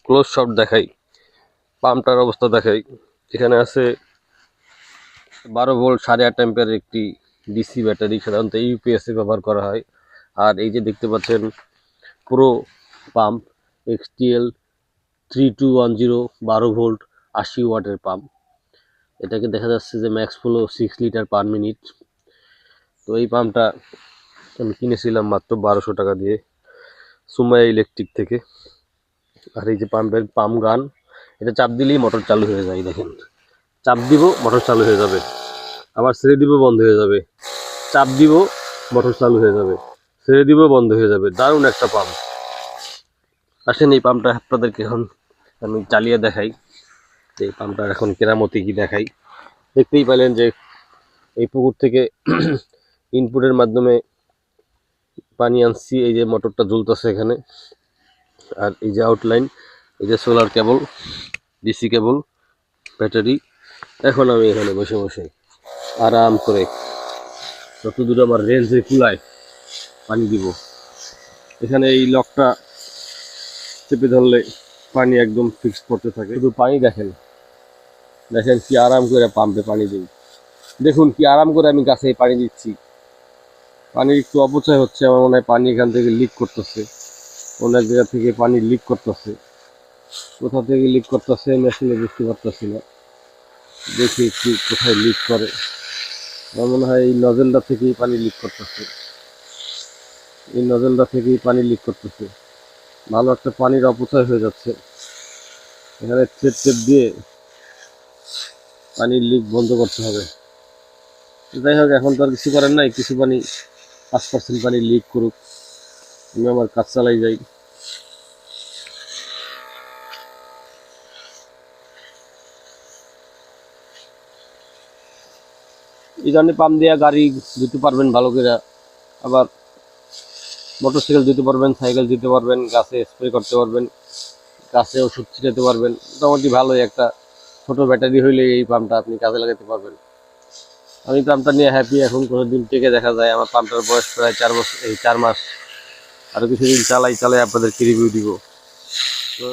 Close shot দেখাই, পাম্পটার অবস্থা দেখাই। এখানে আছে 12 ভোল্ট 8.5 অ্যাম্পিয়ার একটি ডিসি ব্যাটারি, সাধারণত ইউপিএসে ব্যবহার করা হয়। আর এই যে দেখতে পাচ্ছেন প্রো পাম্প XTL 3210 12 ভোল্ট 80 ওয়াটের পাম্প। এটাকে দেখা যাচ্ছে যে max flow 6 litre per minute. তো এই পাম্পটা আমি কিনেছিলাম মাত্র 1200 টাকা দিয়ে সুমাইয়া ইলেকট্রিক থেকে। আর এই যে পাম্পের পাম্প গান, এটা চাপ দিলেই মোটর চালু হয়ে যায়। দেখেন, চাপ দিব মোটর চালু হয়ে যাবে, আবার ছেড়ে দিব বন্ধ হয়ে যাবে, চাপ দিব মোটর চালু হয়ে যাবে, ছেড়ে দিব বন্ধ হয়ে যাবে। দারুণ একটা পাম্প। আসেন এই পাম্পটা আপনাদেরকে এখন আমি চালিয়ে দেখাই। এই পাম্পটার এখন কেরামতি কি দেখাই। দেখতেই পেলেন যে এই পুকুর থেকে ইনপুটের মাধ্যমে পানি আনছি। এই যে মোটরটা ঝুলতেছে এখানে, আর এই যে আউটলাইন, এই যে সোলার কেবল, ডিসি কেবল, ব্যাটারি। এখন আমি এখানে বসে বসে আরাম করে যতদূর আমার রেঞ্জে কুলায় পানি দিব। এখানে এই লকটা চেপে ধরলে পানি একদম ফিক্সড করতে থাকে। শুধু পানি দেখেন, দেখেন কি আরাম করে পাম্পে পানি দিই। দেখুন কি আরাম করে আমি গাছে পানি দিচ্ছি। পানির একটু অপচয় হচ্ছে, আমার মনে হয় পানি এখান থেকে লিক করতেছে, অনেক জায়গা থেকে পানি লিক করতেছে। কোথা থেকে লিক করতেছে মেশিনে বুঝতে পারতেছি না। দেখি একটু কোথায় লিক করে। আমার মনে হয় এই নজেলটা থেকেই পানি লিক করতেছে, এই নজেলটা থেকেই পানি লিক করতেছে। ভালো একটা পানির অপচয় হয়ে যাচ্ছে। এখানে টেপ দিয়ে পানির লিক বন্ধ করতে হবে। যাই হোক, এখন তো আর কিছু করার নাই, কিছু পানি 5% পানি লিক করুক, আমি আমার কাজ চালাই যাই। এই ধরনের পাম্প দিয়ে গাড়ি ধুতে পারবেন ভালো করে, আবার মোটরসাইকেল দিতে পারবেন, সাইকেল দিতে পারবেন, গাছে স্প্রে করতে পারবেন, গাছে ওষুধ ছিটাতে পারবেন। মোটামুটি ভালোই একটা ছোট ব্যাটারি হইলে এই পাম্পটা আপনি কাজে লাগাতে পারবেন। আমি পাম্পটা নিয়ে হ্যাপি। এখন কোনো দিন থেকে দেখা যায় আমার পাম্পটার বয়স প্রায় 4 বছর, এই 4 মাস। আরও কিছুদিন চালাই আপনাদেরকে রিভিউ দিব। তো